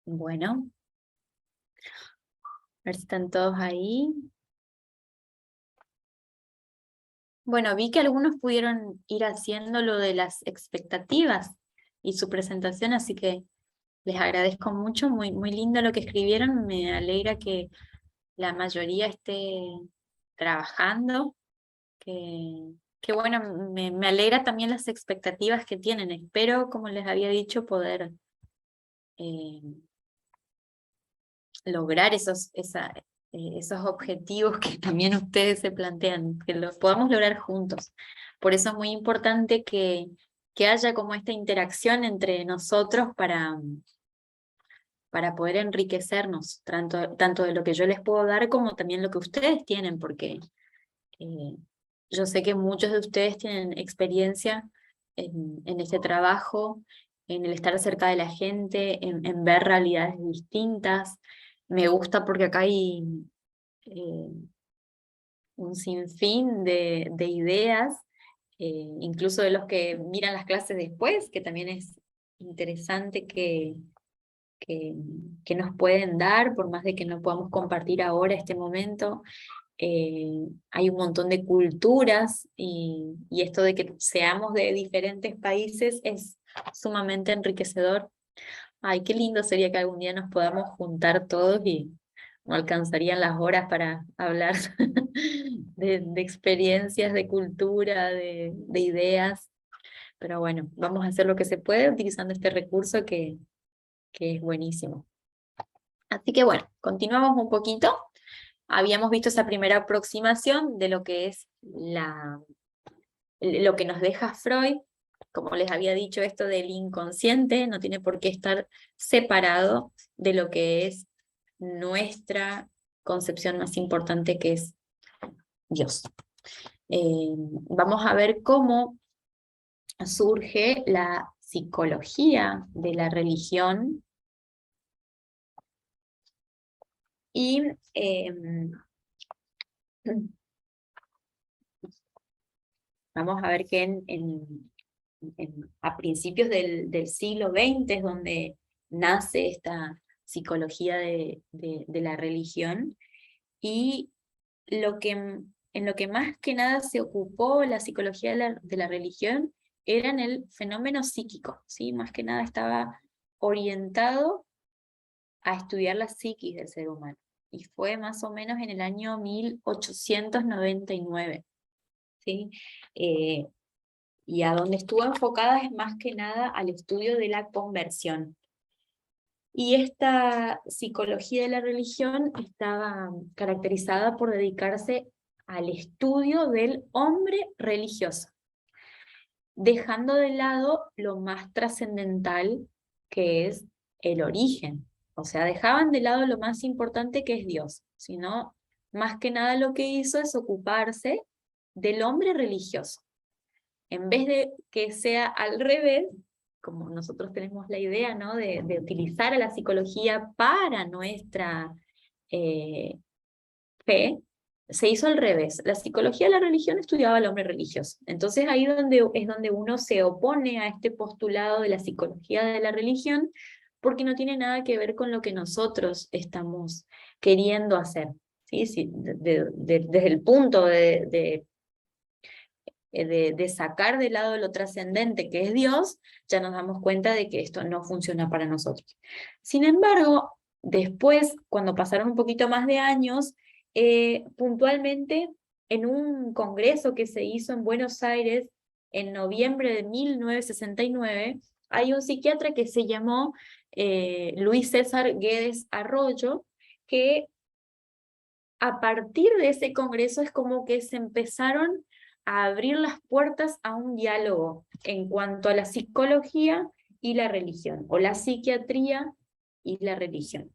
Bueno, a ver si están todos ahí. Bueno, vi que algunos pudieron ir haciendo lo de las expectativas y su presentación, así que les agradezco mucho, muy lindo lo que escribieron. Me alegra que la mayoría esté trabajando, que bueno, me alegra también las expectativas que tienen. Espero, como les había dicho, poder eh, lograr esos objetivos que también ustedes se plantean, que los podamos lograr juntos. Por eso es muy importante que haya como esta interacción entre nosotros para poder enriquecernos, tanto de lo que yo les puedo dar como también lo que ustedes tienen, porque eh, yo sé que muchos de ustedes tienen experiencia en este trabajo, en el estar cerca de la gente, en ver realidades distintas. Me gusta porque acá hay eh, un sinfín de ideas, incluso de los que miran las clases después, que también es interesante que, que nos pueden dar, por más de que no podamos compartir ahora este momento. Hay un montón de culturas y esto de que seamos de diferentes países es sumamente enriquecedor. Ay, qué lindo sería que algún día nos podamos juntar todos y no alcanzarían las horas para hablar de experiencias, de cultura, de ideas. Pero bueno, vamos a hacer lo que se puede utilizando este recurso que es buenísimo. Así que bueno, continuamos un poquito. Habíamos visto esa primera aproximación de lo que es lo que nos deja Freud. Como les había dicho, esto del inconsciente no tiene por qué estar separado de lo que es nuestra concepción más importante, que es Dios. Vamos a ver cómo surge la psicología de la religión y vamos a ver que a principios del siglo XX es donde nace esta psicología de la religión, y en lo que más que nada se ocupó la psicología de la religión era en el fenómeno psíquico, ¿sí? Más que nada estaba orientado a estudiar la psiquis del ser humano, y fue más o menos en el año 1899, ¿sí? Eh, y a donde estuvo enfocada es más que nada al estudio de la conversión. Y esta psicología de la religión estaba caracterizada por dedicarse al estudio del hombre religioso, dejando de lado lo más trascendental, que es el origen. O sea, dejaban de lado lo más importante, que es Dios, sino más que nada lo que hizo es ocuparse del hombre religioso. En vez de que sea al revés, como nosotros tenemos la idea, ¿no? de utilizar a la psicología para nuestra eh, fe, se hizo al revés. La psicología de la religión estudiaba al hombre religioso. Entonces ahí es donde uno se opone a este postulado de la psicología de la religión, porque no tiene nada que ver con lo que nosotros estamos queriendo hacer. ¿Sí? Sí, desde el punto de sacar de lado lo trascendente, que es Dios, ya nos damos cuenta de que esto no funciona para nosotros. Sin embargo, después, cuando pasaron un poquito más de años, puntualmente en un congreso que se hizo en Buenos Aires en noviembre de 1969, hay un psiquiatra que se llamó Luis César Guedes Arroyo, que a partir de ese congreso es como que se empezaron a abrir las puertas a un diálogo en cuanto a la psicología y la religión, o la psiquiatría y la religión.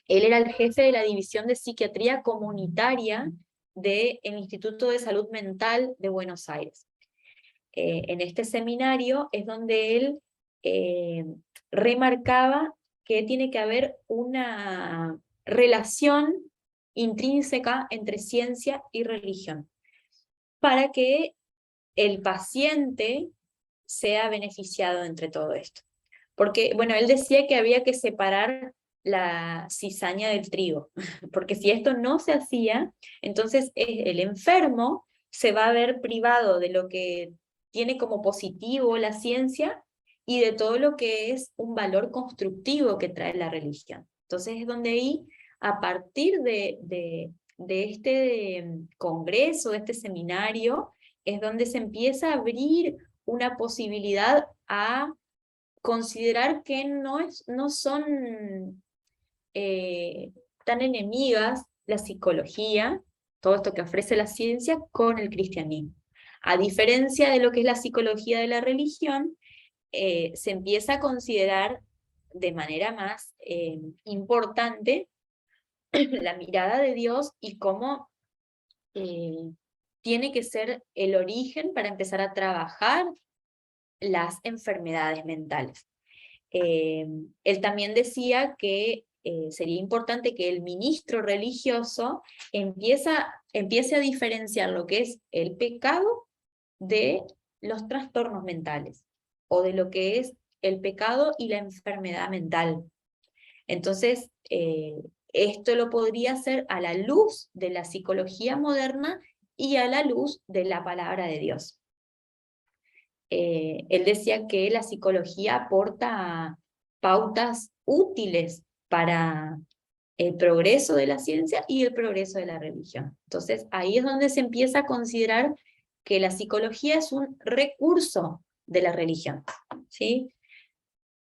Él era el jefe de la división de psiquiatría comunitaria del Instituto de Salud Mental de Buenos Aires. En este seminario es donde él eh, remarcaba que tiene que haber una relación intrínseca entre ciencia y religión para que el paciente sea beneficiado entre todo esto. Porque, bueno, él decía que había que separar la cizaña del trigo, porque si esto no se hacía, entonces el enfermo se va a ver privado de lo que tiene como positivo la ciencia y de todo lo que es un valor constructivo que trae la religión. Entonces es donde ahí, a partir de este congreso, de este seminario, es donde se empieza a abrir una posibilidad a considerar que no son tan enemigas la psicología, todo esto que ofrece la ciencia, con el cristianismo. A diferencia de lo que es la psicología de la religión, se empieza a considerar de manera más importante la mirada de Dios y cómo tiene que ser el origen para empezar a trabajar las enfermedades mentales. Él también decía que sería importante que el ministro religioso empiece a diferenciar lo que es el pecado de los trastornos mentales, o de lo que es el pecado y la enfermedad mental. Entonces, esto lo podría hacer a la luz de la psicología moderna y a la luz de la palabra de Dios. Él decía que la psicología aporta pautas útiles para el progreso de la ciencia y el progreso de la religión. Entonces, ahí es donde se empieza a considerar que la psicología es un recurso de la religión, ¿sí?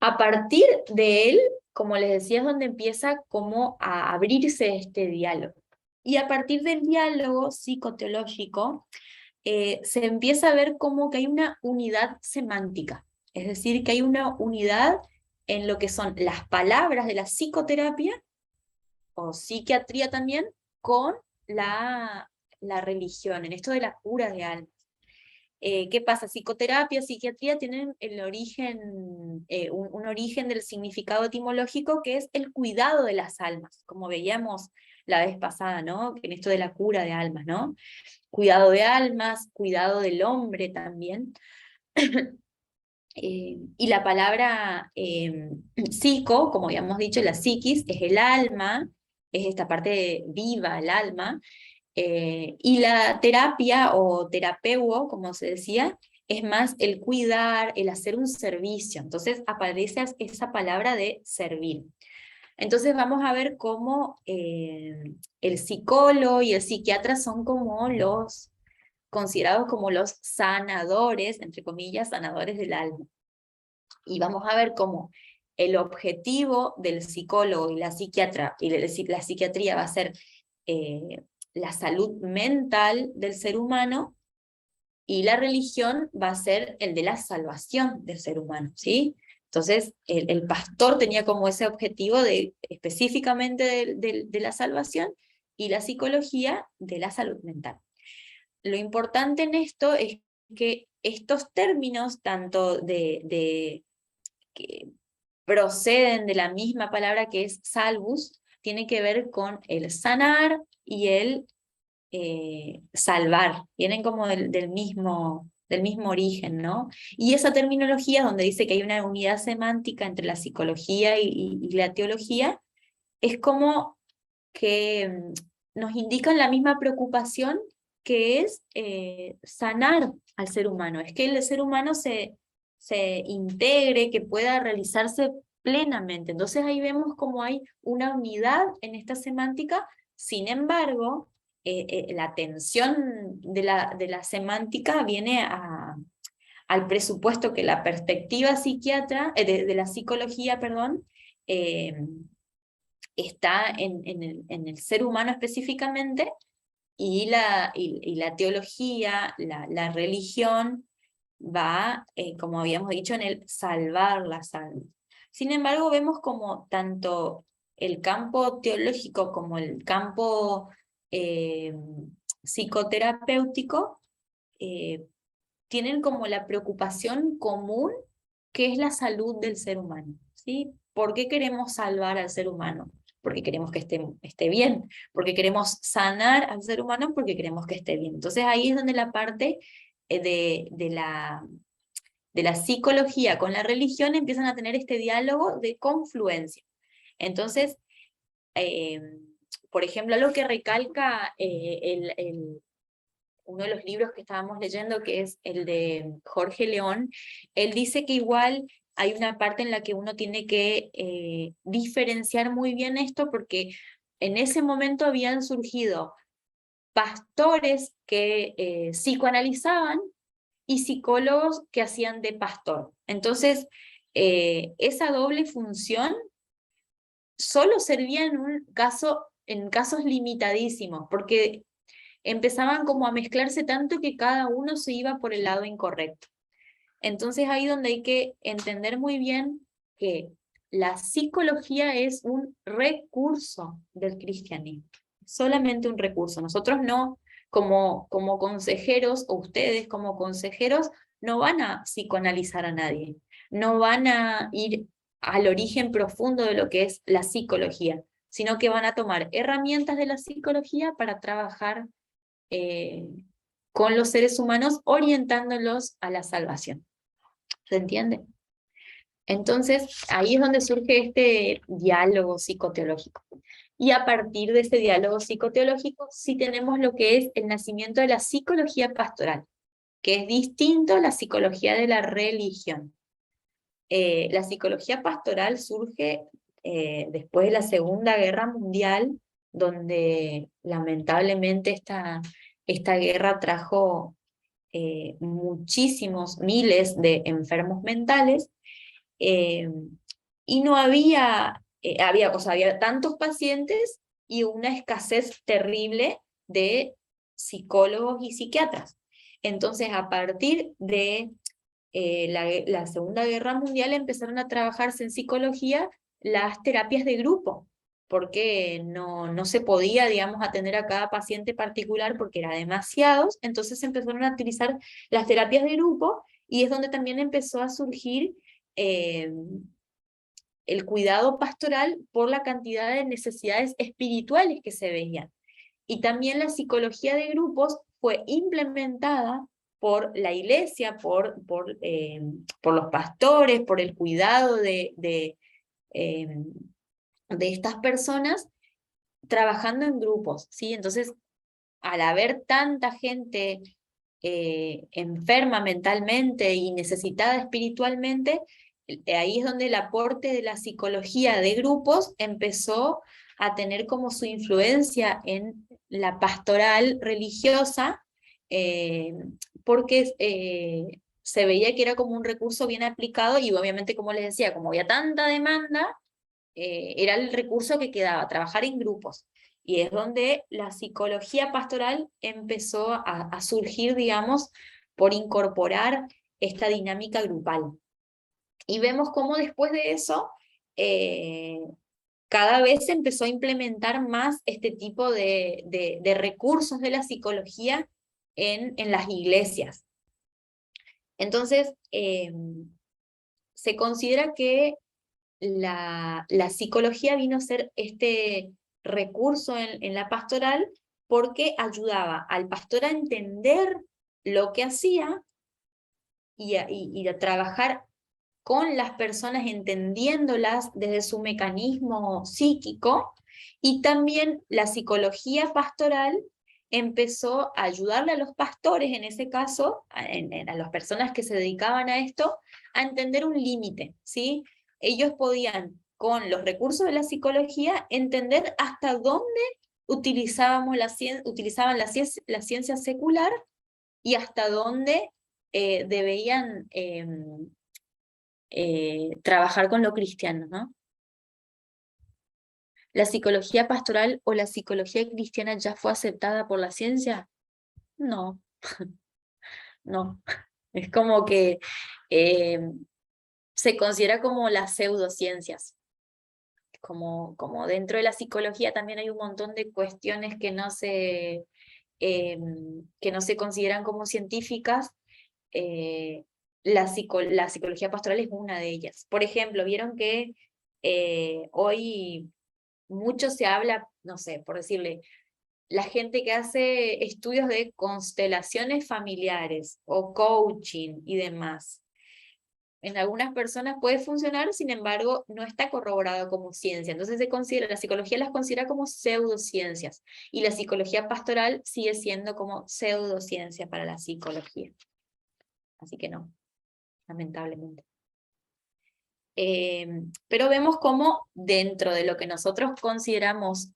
A partir de él, como les decía, es donde empieza como a abrirse este diálogo. Y a partir del diálogo psicoteológico, se empieza a ver como que hay una unidad semántica, es decir, que hay una unidad en lo que son las palabras de la psicoterapia o psiquiatría también con la religión, en esto de la cura de alma. ¿Qué pasa? Psicoterapia, psiquiatría tienen el origen, un origen del significado etimológico que es el cuidado de las almas, como veíamos la vez pasada, ¿no? En esto de la cura de almas, ¿no? Cuidado de almas, cuidado del hombre también. Y la palabra psico, como habíamos dicho, la psiquis, es el alma, es esta parte viva, el alma, y la terapia o terapeuo, como se decía, es más el cuidar, el hacer un servicio. Entonces aparece esa palabra de servir. Entonces vamos a ver cómo el psicólogo y el psiquiatra son como los considerados como los sanadores, entre comillas, sanadores del alma. Y vamos a ver cómo el objetivo del psicólogo y la psiquiatra, y la psiquiatría va a ser la salud mental del ser humano, y la religión va a ser el de la salvación del ser humano, ¿sí? Entonces, el pastor tenía como ese objetivo específicamente de la salvación, y la psicología de la salud mental. Lo importante en esto es que estos términos, tanto que proceden de la misma palabra que es salvus, tiene que ver con el sanar y el salvar, vienen como del mismo origen, ¿no? Y esa terminología donde dice que hay una unidad semántica entre la psicología y la teología, es como que nos indican la misma preocupación, que es sanar al ser humano, es que el ser humano se integre, que pueda realizarse plenamente. Entonces ahí vemos como hay una unidad en esta semántica. Sin embargo, la tensión de la semántica viene al presupuesto que la perspectiva psiquiatra, de la psicología, perdón, está en el ser humano específicamente, y la teología, la religión, va, como habíamos dicho, en el salvar las almas. Sin embargo, vemos como tanto el campo teológico como el campo eh, psicoterapéutico tienen como la preocupación común, que es la salud del ser humano, ¿sí? ¿Por qué queremos salvar al ser humano? Porque queremos que esté bien, porque queremos sanar al ser humano, porque queremos que esté bien. Entonces ahí es donde la parte de de la psicología con la religión empiezan a tener este diálogo de confluencia. Entonces, por ejemplo, algo que recalca uno de los libros que estábamos leyendo, que es el de Jorge León, él dice que igual hay una parte en la que uno tiene que diferenciar muy bien esto, porque en ese momento habían surgido pastores que psicoanalizaban y psicólogos que hacían de pastor. Entonces, esa doble función solo servía en casos limitadísimos, porque empezaban como a mezclarse tanto que cada uno se iba por el lado incorrecto. Entonces ahí donde hay que entender muy bien que la psicología es un recurso del cristianismo, solamente un recurso. Nosotros no, como consejeros, o ustedes como consejeros, no van a psicoanalizar a nadie, no van a ir al origen profundo de lo que es la psicología, sino que van a tomar herramientas de la psicología para trabajar eh, con los seres humanos, orientándolos a la salvación. ¿Se entiende? Entonces, ahí es donde surge este diálogo psicoteológico. Y a partir de ese diálogo psicoteológico, sí tenemos lo que es el nacimiento de la psicología pastoral, que es distinto a la psicología de la religión. La psicología pastoral surge después de la Segunda Guerra Mundial, donde lamentablemente esta guerra trajo muchísimos, miles de enfermos mentales, eh, y no había tantos pacientes y una escasez terrible de psicólogos y psiquiatras. Entonces, a partir de la Segunda Guerra Mundial empezaron a trabajarse en psicología las terapias de grupo, porque no se podía, digamos, atender a cada paciente particular porque era demasiados, entonces empezaron a utilizar las terapias de grupo y es donde también empezó a surgir eh, el cuidado pastoral por la cantidad de necesidades espirituales que se veían. Y también la psicología de grupos fue implementada por la iglesia, por los pastores, por el cuidado eh, de estas personas, trabajando en grupos, ¿sí? Entonces, al haber tanta gente enferma mentalmente y necesitada espiritualmente, ahí es donde el aporte de la psicología de grupos empezó a tener como su influencia en la pastoral religiosa, eh, porque se veía que era como un recurso bien aplicado y obviamente, como les decía, como había tanta demanda, era el recurso que quedaba, trabajar en grupos. Y es donde la psicología pastoral empezó a surgir, digamos, por incorporar esta dinámica grupal. Y vemos cómo después de eso, eh, cada vez se empezó a implementar más este tipo de recursos de la psicología en las iglesias. Entonces, se considera que la psicología vino a ser este recurso en la pastoral porque ayudaba al pastor a entender lo que hacía y a trabajar con las personas, entendiéndolas desde su mecanismo psíquico, y también la psicología pastoral empezó a ayudarle a los pastores, en ese caso, a las personas que se dedicaban a esto, a entender un límite, ¿sí? Ellos podían, con los recursos de la psicología, entender hasta dónde utilizaban la ciencia secular y hasta dónde debían trabajar con lo cristiano, ¿no? ¿La psicología pastoral o la psicología cristiana ya fue aceptada por la ciencia? No, no. Es como que eh, se considera como las pseudociencias. Como dentro de la psicología también hay un montón de cuestiones que no se consideran como científicas. eh, la psicología pastoral es una de ellas. Por ejemplo, vieron que hoy mucho se habla, no sé, por decirle, la gente que hace estudios de constelaciones familiares o coaching y demás. en algunas personas puede funcionar, sin embargo, no está corroborado como ciencia. Entonces la psicología las considera como pseudociencias, y la psicología pastoral sigue siendo como pseudociencia para la psicología. Así que no, lamentablemente. Pero vemos cómo dentro de lo que nosotros consideramos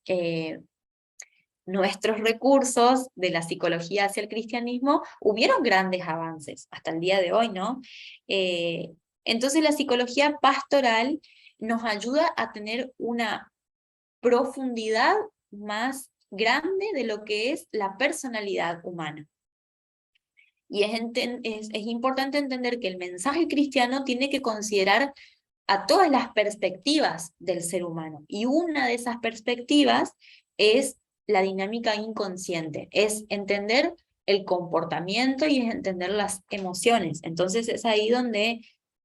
nuestros recursos de la psicología hacia el cristianismo, hubieron grandes avances hasta el día de hoy, ¿no? Entonces la psicología pastoral nos ayuda a tener una profundidad más grande de lo que es la personalidad humana. Y es importante entender que el mensaje cristiano tiene que considerar a todas las perspectivas del ser humano. Y una de esas perspectivas es la dinámica inconsciente, es entender el comportamiento y es entender las emociones. Entonces es ahí donde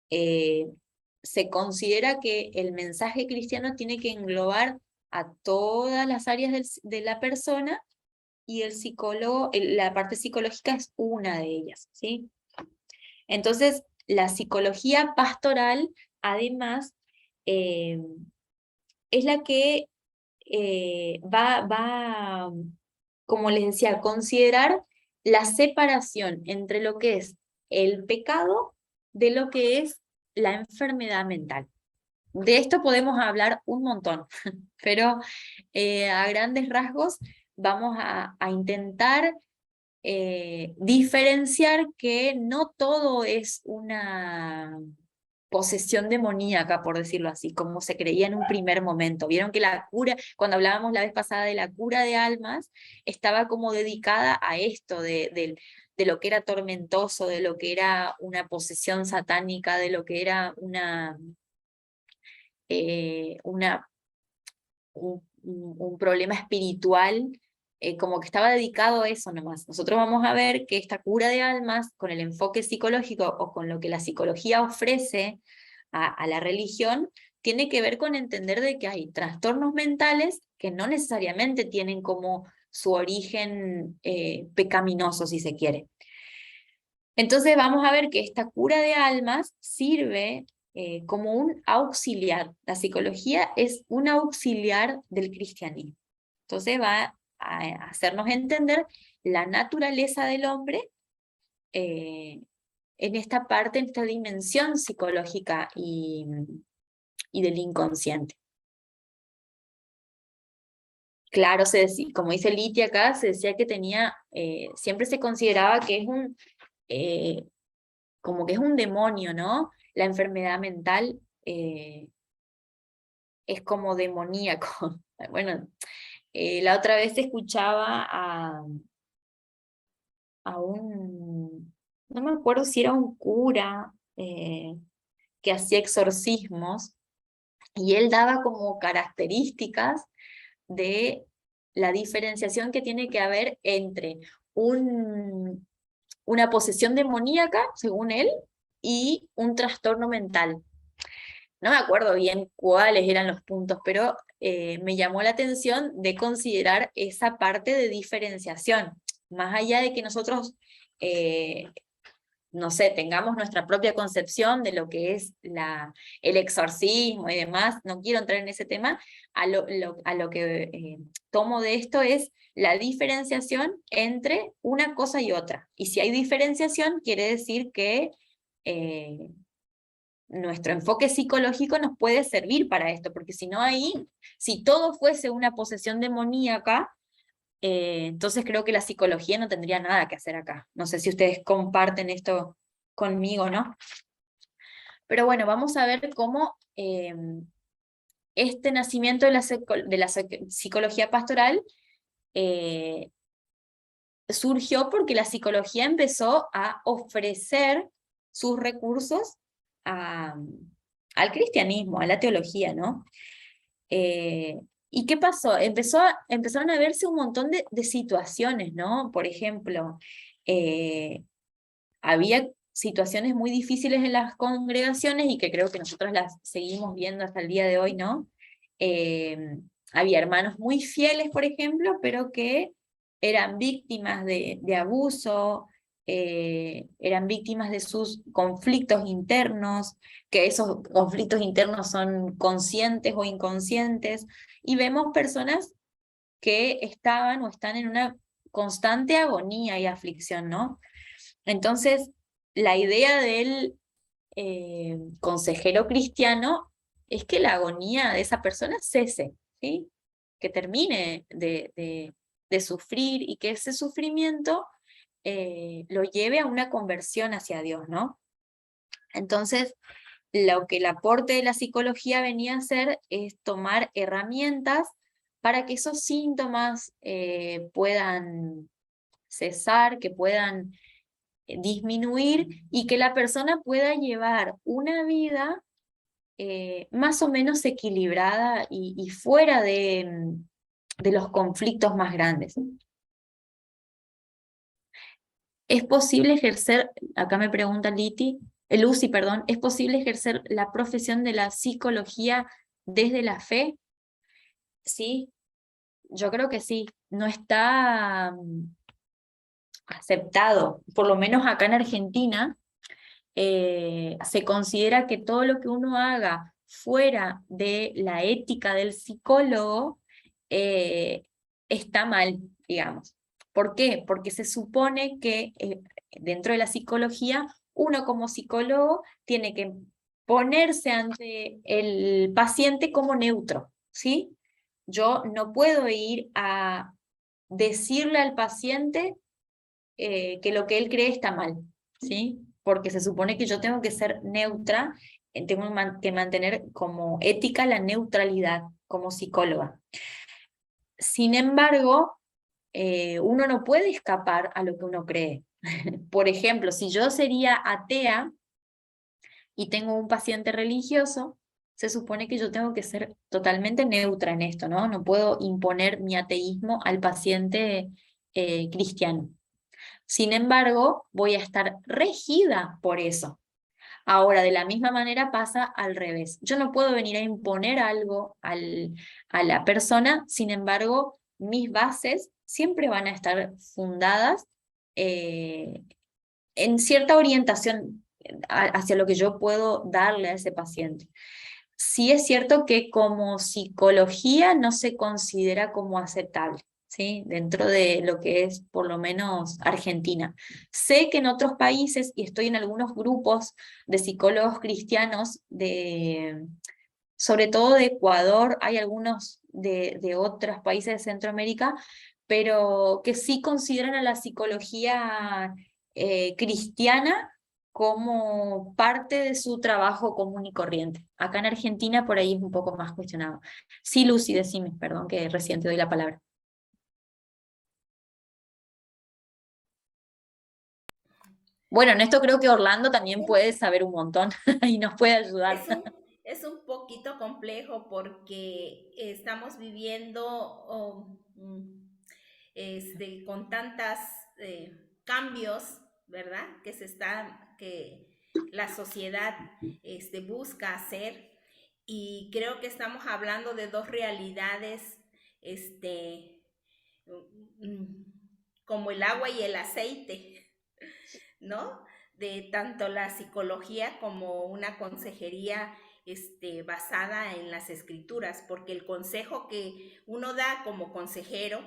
se considera que el mensaje cristiano tiene que englobar a todas las áreas de la persona, y el psicólogo, la parte psicológica es una de ellas, ¿sí? Entonces, la psicología pastoral, además, es la que va, como les decía, a considerar la separación entre lo que es el pecado de lo que es la enfermedad mental. De esto podemos hablar un montón, pero a grandes rasgos vamos a intentar diferenciar que no todo es una posesión demoníaca, por decirlo así, como se creía en un primer momento. Vieron que la cura, cuando hablábamos la vez pasada de la cura de almas, estaba como dedicada a esto, de lo que era tormentoso, de lo que era una posesión satánica, de lo que era una un problema espiritual, como que estaba dedicado a eso nomás. Nosotros vamos a ver que esta cura de almas, con el enfoque psicológico o con lo que la psicología ofrece a la religión, tiene que ver con entender de que hay trastornos mentales que no necesariamente tienen como su origen pecaminoso, si se quiere. Entonces vamos a ver que esta cura de almas sirve como un auxiliar. La psicología es un auxiliar del cristianismo. Entonces va a hacernos entender la naturaleza del hombre en esta parte, en esta dimensión psicológica y del inconsciente. Claro, como dice Litia acá, se decía que tenía, siempre se consideraba que es como que es un demonio, ¿no? La enfermedad mental es como demoníaco. Bueno, la otra vez escuchaba no me acuerdo si era un cura que hacía exorcismos, y él daba como características de la diferenciación que tiene que haber entre una posesión demoníaca, según él, y un trastorno mental. No me acuerdo bien cuáles eran los puntos, pero me llamó la atención de considerar esa parte de diferenciación, más allá de que nosotros, no sé, tengamos nuestra propia concepción de lo que es el exorcismo y demás. No quiero entrar en ese tema. A lo que tomo de esto es la diferenciación entre una cosa y otra. Y si hay diferenciación, quiere decir que nuestro enfoque psicológico nos puede servir para esto, porque si no ahí, si todo fuese una posesión demoníaca, entonces creo que la psicología no tendría nada que hacer acá. No sé si ustedes comparten esto conmigo, ¿no? Pero bueno, vamos a ver cómo este nacimiento de la psicología pastoral surgió porque la psicología empezó a ofrecer sus recursos al cristianismo, a la teología, ¿no? ¿Y qué pasó? Empezaron a verse un montón de situaciones, ¿no? Por ejemplo, había situaciones muy difíciles en las congregaciones y que creo que nosotros las seguimos viendo hasta el día de hoy, ¿no? Había hermanos muy fieles, por ejemplo, pero que eran víctimas de abuso, eran víctimas de sus conflictos internos, que esos conflictos internos son conscientes o inconscientes, y vemos personas que estaban o están en una constante agonía y aflicción, ¿no? Entonces, la idea del consejero cristiano es que la agonía de esa persona cese, ¿sí? Que termine de sufrir y que ese sufrimiento lo lleve a una conversión hacia Dios, ¿no? Entonces, lo que el aporte de la psicología venía a hacer es tomar herramientas para que esos síntomas puedan cesar, que puedan disminuir y que la persona pueda llevar una vida más o menos equilibrada y fuera de los conflictos más grandes. ¿Es posible ejercer, acá me pregunta Lucy, perdón, ¿es posible ejercer la profesión de la psicología desde la fe? Sí, yo creo que sí. No está aceptado, por lo menos acá en Argentina, se considera que todo lo que uno haga fuera de la ética del psicólogo eh, está mal, digamos. ¿Por qué? Porque se supone que dentro de la psicología, uno como psicólogo tiene que ponerse ante el paciente como neutro, ¿sí? Yo no puedo ir a decirle al paciente que lo que él cree está mal, ¿sí? Porque se supone que yo tengo que ser neutra, tengo que mantener como ética la neutralidad como psicóloga. Sin embargo, uno no puede escapar a lo que uno cree. Por ejemplo, si yo sería atea y tengo un paciente religioso, se supone que yo tengo que ser totalmente neutra en esto, ¿no? No puedo imponer mi ateísmo al paciente cristiano. Sin embargo, voy a estar regida por eso. Ahora, de la misma manera pasa al revés. Yo no puedo venir a imponer algo a la persona, sin embargo, mis bases siempre van a estar fundadas eh, en cierta orientación hacia lo que yo puedo darle a ese paciente. Sí es cierto que como psicología no se considera como aceptable, ¿sí? Dentro de lo que es por lo menos Argentina. Sé que en otros países, y estoy en algunos grupos de psicólogos cristianos, sobre todo de Ecuador, hay algunos de otros países de Centroamérica, pero que sí consideran a la psicología cristiana como parte de su trabajo común y corriente. Acá en Argentina por ahí es un poco más cuestionado. Sí, Lucy, decime, perdón que recién te doy la palabra. Bueno, en esto creo que Orlando también puede saber un montón y nos puede ayudar. Es un poquito complejo porque estamos viviendo con tantas cambios, ¿verdad? Que la sociedad busca hacer, y creo que estamos hablando de dos realidades, este, mm, como el agua y el aceite, ¿no? De tanto la psicología como una consejería basada en las escrituras, porque el consejo que uno da como consejero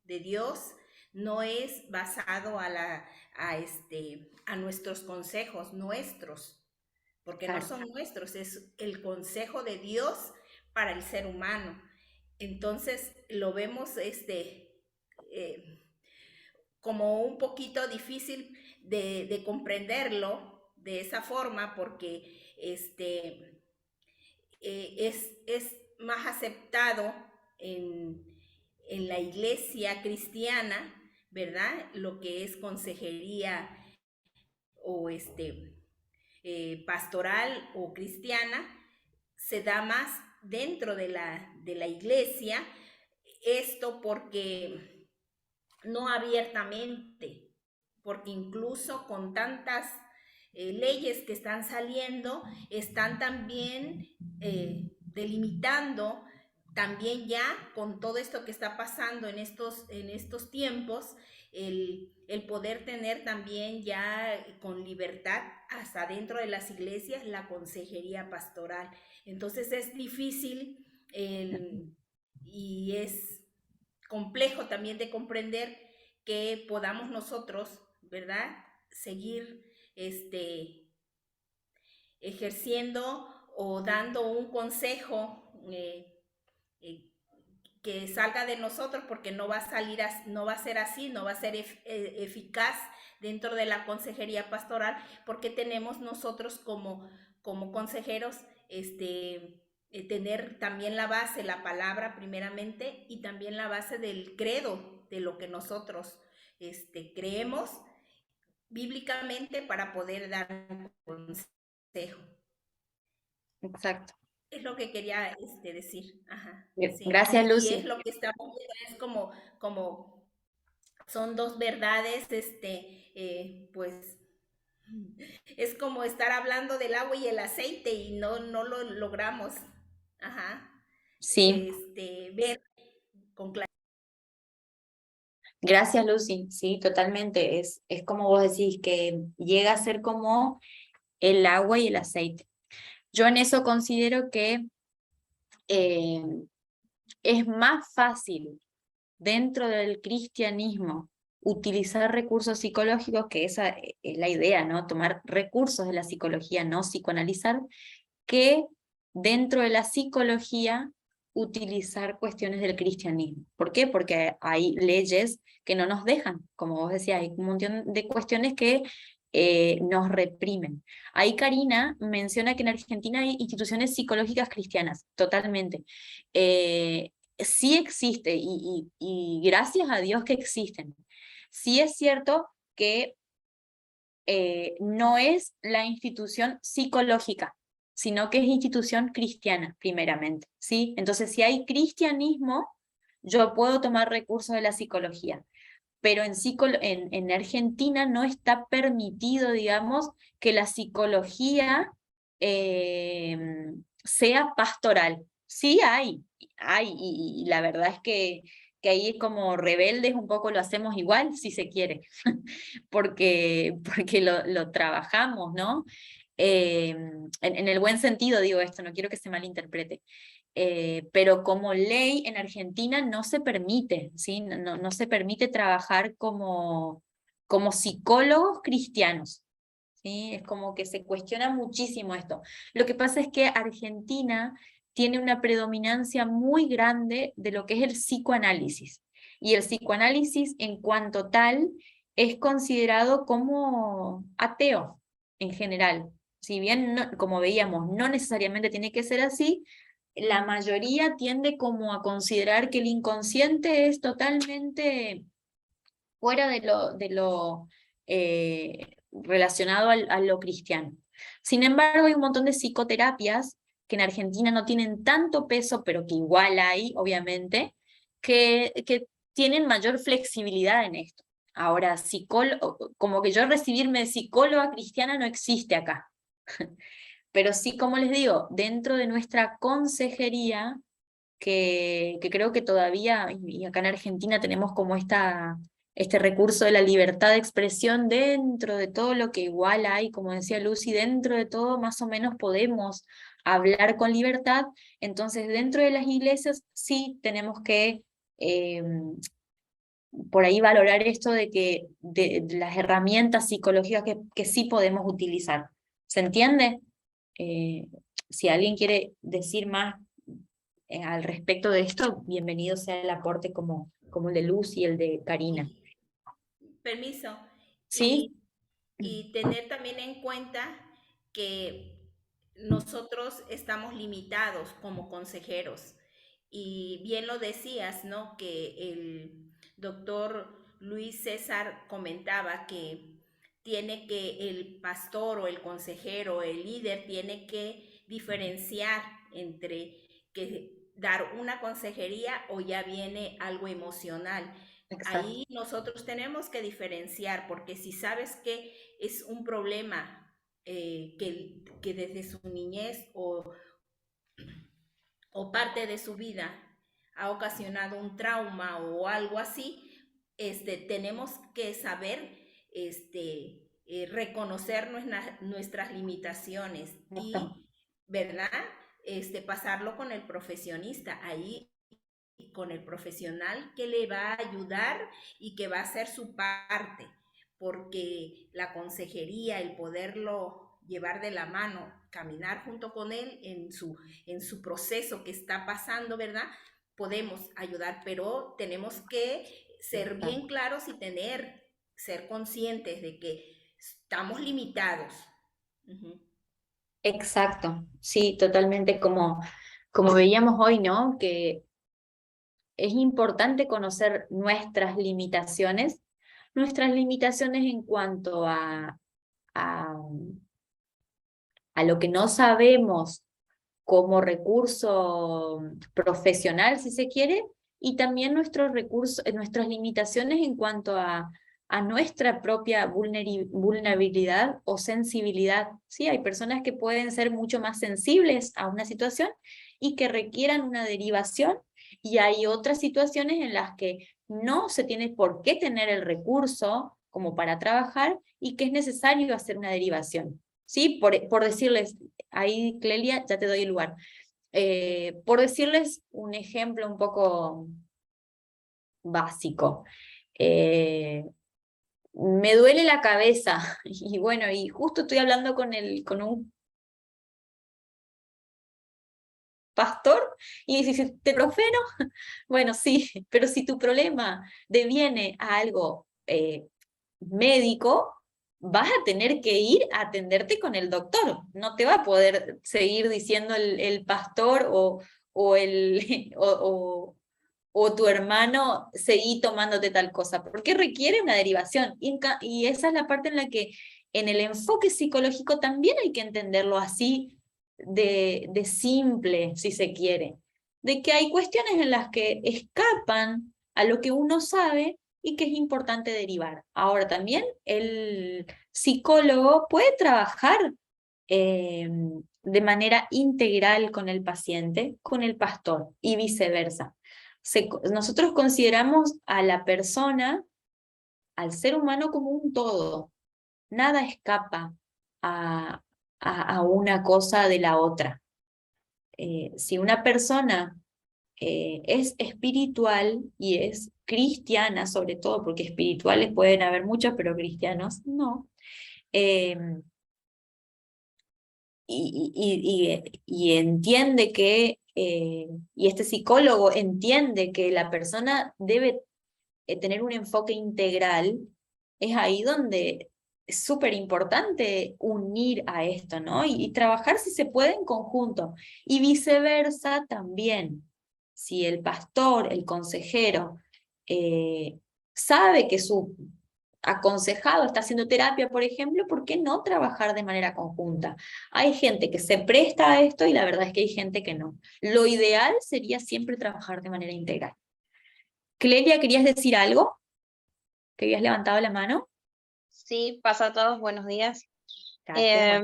de Dios no es basado a nuestros consejos nuestros, porque no Claro. son nuestros, es el consejo de Dios para el ser humano. Entonces lo vemos eh, como un poquito difícil de comprenderlo de esa forma, porque es más aceptado en la iglesia cristiana, ¿verdad? Lo que es consejería o pastoral o cristiana, se da más dentro de la iglesia, esto porque no abiertamente, porque incluso con tantas leyes que están saliendo, están también delimitando, también ya con todo esto que está pasando en estos tiempos, el poder tener también ya con libertad hasta dentro de las iglesias la consejería pastoral. Entonces es difícil y es complejo también de comprender que podamos nosotros, ¿verdad? Seguir ejerciendo o dando un consejo eh, que salga de nosotros, porque no va a salir, no va a ser así, no va a ser eficaz dentro de la consejería pastoral, porque tenemos nosotros como consejeros tener también la base, la palabra primeramente, y también la base del credo, de lo que nosotros creemos bíblicamente para poder dar un consejo. Exacto. Es lo que quería decir. Ajá, Bien, sí. gracias, Y es Lucy. lo que estamos viendo, es como son dos verdades, pues es como estar hablando del agua y el aceite y no lo logramos, ajá, Sí, ver con claridad. gracias, Lucy. Sí, totalmente. Es como vos decís, que llega a ser como el agua y el aceite. Yo en eso considero que eh, es más fácil dentro del cristianismo utilizar recursos psicológicos, que esa es la idea, ¿no? Tomar recursos de la psicología, no psicoanalizar, que dentro de la psicología utilizar cuestiones del cristianismo. ¿Por qué? Porque hay leyes que no nos dejan, como vos decías, hay un montón de cuestiones que nos reprimen. Ahí Karina menciona que en Argentina hay instituciones psicológicas cristianas, totalmente. Sí existe y gracias a Dios que existen. Sí es cierto que no es la institución psicológica, sino que es institución cristiana, primeramente, ¿sí? Entonces, si hay cristianismo, yo puedo tomar recursos de la psicología, pero en Argentina no está permitido, digamos, que la psicología eh, sea pastoral. Sí hay, y la verdad es que ahí como rebeldes un poco lo hacemos igual, si se quiere, porque lo trabajamos, ¿no? En el buen sentido digo esto, no quiero que se malinterprete. Pero como ley en Argentina no se permite, ¿sí? No se permite trabajar como psicólogos cristianos, ¿sí? Es como que se cuestiona muchísimo esto. Lo que pasa es que Argentina tiene una predominancia muy grande de lo que es el psicoanálisis. Y el psicoanálisis en cuanto tal es considerado como ateo en general. Si bien, como veíamos, no necesariamente tiene que ser así, la mayoría tiende como a considerar que el inconsciente es totalmente fuera relacionado a lo cristiano. Sin embargo, hay un montón de psicoterapias que en Argentina no tienen tanto peso, pero que igual hay, obviamente, que tienen mayor flexibilidad en esto. Ahora, como que yo recibirme de psicóloga cristiana no existe acá. Pero sí, como les digo, dentro de nuestra consejería, que creo que todavía, y acá en Argentina tenemos como este recurso de la libertad de expresión dentro de todo lo que igual hay, como decía Lucy, dentro de todo más o menos podemos hablar con libertad. Entonces, dentro de las iglesias sí tenemos que eh, por ahí valorar esto de las herramientas psicológicas que sí podemos utilizar. ¿Se entiende? Eh, si alguien quiere decir más al respecto de esto, bienvenido sea el aporte como el de Luz y el de Karina. Y permiso. ¿Sí? Y tener también en cuenta que nosotros estamos limitados como consejeros. Y bien lo decías, ¿no? Que el doctor Luis César comentaba que tiene que el pastor o el consejero, el líder, tiene que diferenciar entre que dar una consejería o ya viene algo emocional. Exacto. Ahí nosotros tenemos que diferenciar, porque si sabes que es un problema que desde su niñez o parte de su vida ha ocasionado un trauma o algo así, tenemos que saber reconocer nuestras limitaciones Exacto. y, ¿verdad? Pasarlo con el profesionista, ahí con el profesional que le va a ayudar y que va a hacer su parte, porque la consejería, el poderlo llevar de la mano, caminar junto con él en su proceso que está pasando, ¿verdad? Podemos ayudar, pero tenemos que ser bien Exacto. claros y ser conscientes de que estamos limitados. Uh-huh. Exacto, sí, totalmente como veíamos hoy, ¿no? Que es importante conocer nuestras limitaciones en cuanto a, a lo que no sabemos como recurso profesional, si se quiere, y también nuestros recursos, nuestras limitaciones en cuanto a nuestra propia vulnerabilidad o sensibilidad. Sí, hay personas que pueden ser mucho más sensibles a una situación y que requieran una derivación, y hay otras situaciones en las que no se tiene por qué tener el recurso como para trabajar y que es necesario hacer una derivación. Sí, por decirles, ahí, Clelia, ya te doy el lugar. Por decirles un ejemplo un poco básico, eh, me duele la cabeza y bueno, y justo estoy hablando con un pastor y dice, ¿te profeno? Bueno, sí, pero si tu problema deviene a algo médico, vas a tener que ir a atenderte con el doctor. No te va a poder seguir diciendo el pastor o, el, o tu hermano seguí tomándote tal cosa, porque requiere una derivación. Y esa es la parte en la que en el enfoque psicológico también hay que entenderlo así de simple, si se quiere, de que hay cuestiones en las que escapan a lo que uno sabe y que es importante derivar. Ahora también el psicólogo puede trabajar de manera integral con el paciente, con el pastor y viceversa. Nosotros consideramos a la persona, al ser humano como un todo. Nada escapa a, a una cosa de la otra. Si una persona es espiritual y es cristiana, sobre todo, porque espirituales pueden haber muchos, pero cristianos no, eh, y entiende que, y este psicólogo entiende que la persona debe tener un enfoque integral, es ahí donde es súper importante unir a esto, ¿no? Y trabajar si se puede en conjunto. Y viceversa también. Si el pastor, el consejero, eh, sabe que su aconsejado está haciendo terapia, por ejemplo, ¿por qué no trabajar de manera conjunta? Hay gente que se presta a esto y la verdad es que hay gente que no. Lo ideal sería siempre trabajar de manera integral. Clelia, ¿querías decir algo? ¿Que habías levantado la mano? Sí, pasa a todos, buenos días. Gracias. Eh,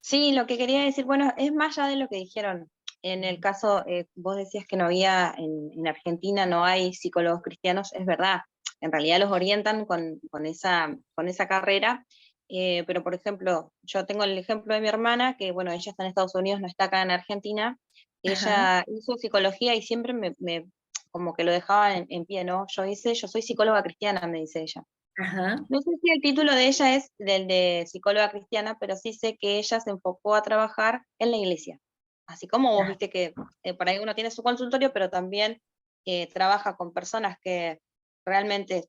sí, lo que quería decir, bueno, es más allá de lo que dijeron. En el caso, vos decías que no había, en Argentina no hay psicólogos cristianos, es verdad. En realidad los orientan con esa carrera, pero por ejemplo, yo tengo el ejemplo de mi hermana, que bueno, ella está en Estados Unidos, no está acá en Argentina. Ajá, Ella hizo psicología y siempre como que lo dejaba en pie, ¿no? Yo soy psicóloga cristiana, me dice ella. ajá, No sé si el título de ella es del de psicóloga cristiana, pero sí sé que ella se enfocó a trabajar en la iglesia. Así como vos viste que por ahí uno tiene su consultorio, pero también trabaja con personas que realmente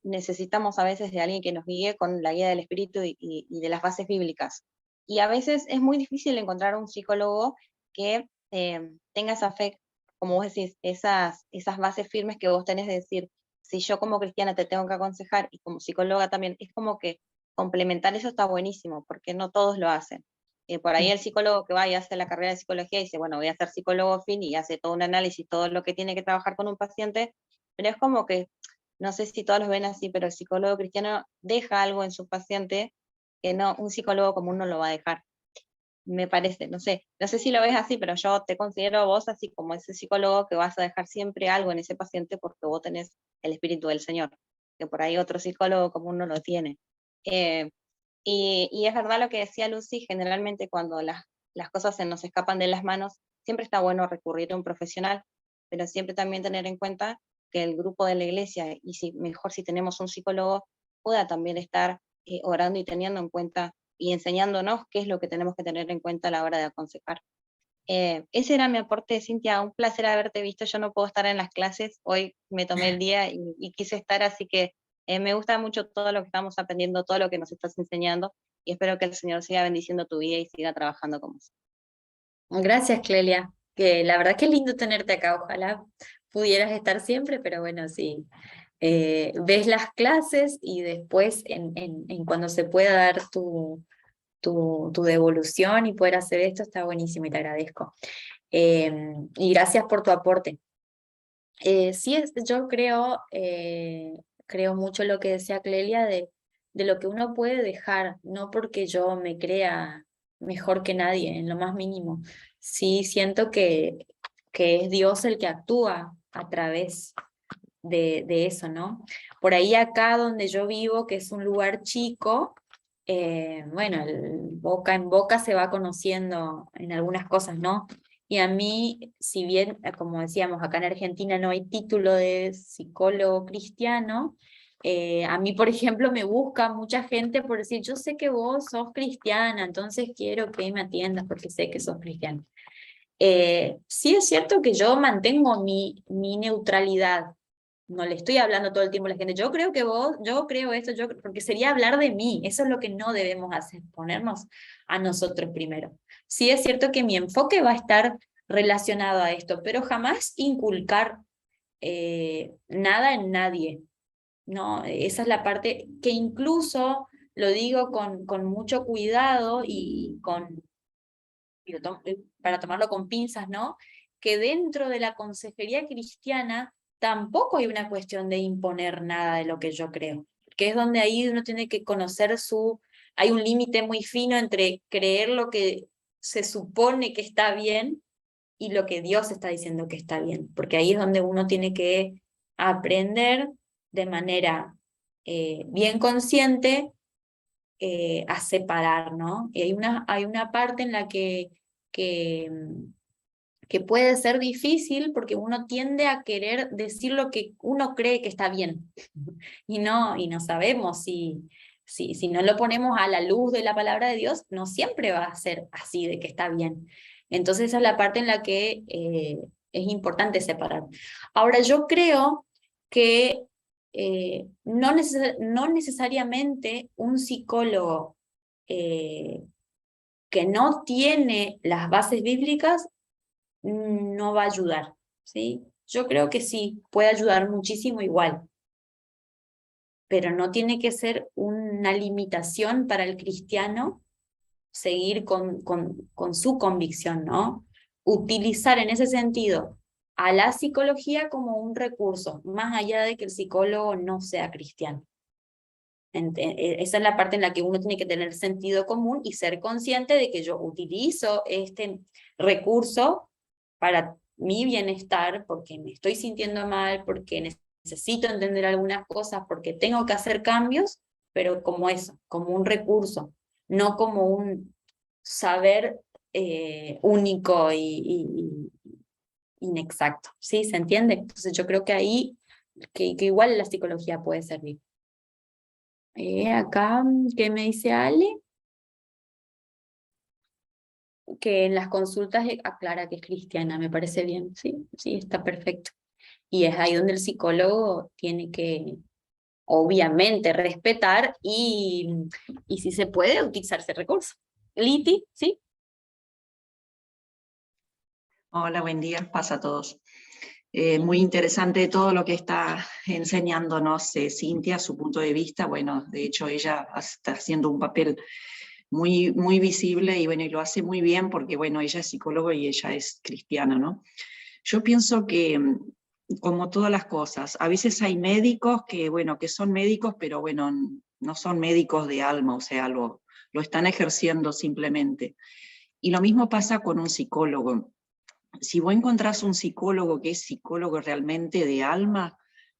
necesitamos a veces de alguien que nos guíe con la guía del espíritu y de las bases bíblicas. Y a veces es muy difícil encontrar un psicólogo que tenga esa fe, como vos decís, esas bases firmes que vos tenés de decir, si yo como cristiana te tengo que aconsejar y como psicóloga también, es como que complementar eso está buenísimo, porque no todos lo hacen. Por ahí el psicólogo que va y hace la carrera de psicología y dice, bueno, voy a ser psicólogo fin y hace todo un análisis, todo lo que tiene que trabajar con un paciente, pero es como que no sé si todos los ven así, pero el psicólogo cristiano deja algo en su paciente que no, un psicólogo común no lo va a dejar. me parece, no sé si lo ves así, pero yo te considero a vos así como ese psicólogo que vas a dejar siempre algo en ese paciente porque vos tenés el espíritu del Señor, que por ahí otro psicólogo común no lo tiene. Y es verdad lo que decía Lucy, generalmente cuando las cosas se nos escapan de las manos, siempre está bueno recurrir a un profesional, pero siempre también tener en cuenta que el grupo de la iglesia, y mejor si tenemos un psicólogo, pueda también estar orando y teniendo en cuenta y enseñándonos qué es lo que tenemos que tener en cuenta a la hora de aconsejar. Ese era mi aporte, Cintia, un placer haberte visto. Yo no puedo estar en las clases, hoy me tomé el día y quise estar, así que me gusta mucho todo lo que estamos aprendiendo, todo lo que nos estás enseñando, y espero que el Señor siga bendiciendo tu vida y siga trabajando con vos. Gracias, Clelia, que la verdad que es lindo tenerte acá, ojalá pudieras estar siempre, pero bueno, sí. Ves las clases y después en cuando se pueda dar tu devolución y poder hacer esto, está buenísimo y te agradezco. Y gracias por tu aporte. Sí, yo creo mucho lo que decía Clelia de lo que uno puede dejar, no porque yo me crea mejor que nadie, en lo más mínimo. Sí, siento que es Dios el que actúa a través de eso, ¿no? Por ahí acá donde yo vivo, que es un lugar chico, bueno, el boca en boca se va conociendo en algunas cosas, ¿no? Y a mí, si bien, como decíamos, acá en Argentina no hay título de psicólogo cristiano, a mí, por ejemplo, me busca mucha gente por decir, yo sé que vos sos cristiana, entonces quiero que me atiendas porque sé que sos cristiana. Sí es cierto que yo mantengo mi neutralidad, no le estoy hablando todo el tiempo a la gente, yo creo que vos, yo creo esto, porque sería hablar de mí, eso es lo que no debemos hacer, ponernos a nosotros primero. Sí es cierto que mi enfoque va a estar relacionado a esto, pero jamás inculcar nada en nadie, ¿no? Esa es la parte que incluso lo digo con mucho cuidado y para tomarlo con pinzas, ¿no? Que dentro de la consejería cristiana tampoco hay una cuestión de imponer nada de lo que yo creo, que es donde ahí uno tiene que conocer hay un límite muy fino entre creer lo que se supone que está bien y lo que Dios está diciendo que está bien, porque ahí es donde uno tiene que aprender de manera bien consciente a separar, ¿no? Y hay una parte en la que, que puede ser difícil porque uno tiende a querer decir lo que uno cree que está bien y no sabemos si no lo ponemos a la luz de la palabra de Dios, no siempre va a ser así de que está bien. Entonces esa es la parte en la que es importante separar. Ahora yo creo que no necesariamente un psicólogo que no tiene las bases bíblicas no va a ayudar, ¿sí? Yo creo que sí, puede ayudar muchísimo igual, pero no tiene que ser una limitación para el cristiano seguir con su convicción, ¿no? Utilizar en ese sentido a la psicología como un recurso, más allá de que el psicólogo no sea cristiano. Esa es la parte en la que uno tiene que tener sentido común y ser consciente de que yo utilizo este recurso para mi bienestar, porque me estoy sintiendo mal, porque necesito entender algunas cosas, porque tengo que hacer cambios, pero como eso, como un recurso, no como un saber único y inexacto, ¿sí? ¿Se entiende? Entonces yo creo que ahí, que igual la psicología puede servir. Acá, ¿qué me dice Ale? Que en las consultas aclara que es cristiana, me parece bien, sí, sí, está perfecto. Y es ahí donde el psicólogo tiene que, obviamente, respetar y si se puede, utilizar ese recurso. Liti, ¿sí? Hola, buen día, pasa a todos. Muy interesante todo lo que está enseñándonos Cintia, su punto de vista. Bueno, de hecho ella está haciendo un papel muy, muy visible y bueno, y lo hace muy bien porque bueno, ella es psicóloga y ella es cristiana, ¿no? Yo pienso que, como todas las cosas, a veces hay médicos que, bueno, que son médicos, pero bueno, no son médicos de alma, o sea, lo están ejerciendo simplemente. Y lo mismo pasa con un psicólogo. Si vos encontrás un psicólogo que es psicólogo realmente de alma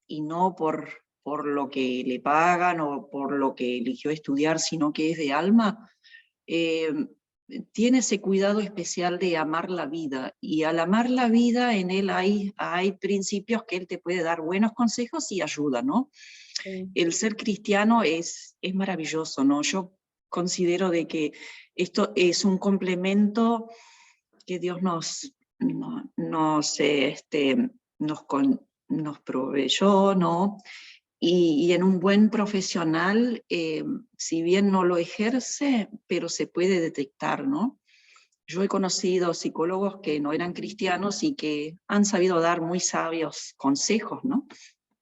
y no por lo que le pagan o por lo que eligió estudiar, sino que es de alma, eh, tiene ese cuidado especial de amar la vida. Y al amar la vida, en él hay principios que él te puede dar buenos consejos y ayuda, ¿no? Sí. El ser cristiano es maravilloso, ¿no? Yo considero de que esto es un complemento que Dios nos proveyó, ¿no? Y en un buen profesional, si bien no lo ejerce, pero se puede detectar, ¿no? Yo he conocido psicólogos que no eran cristianos y que han sabido dar muy sabios consejos, ¿no?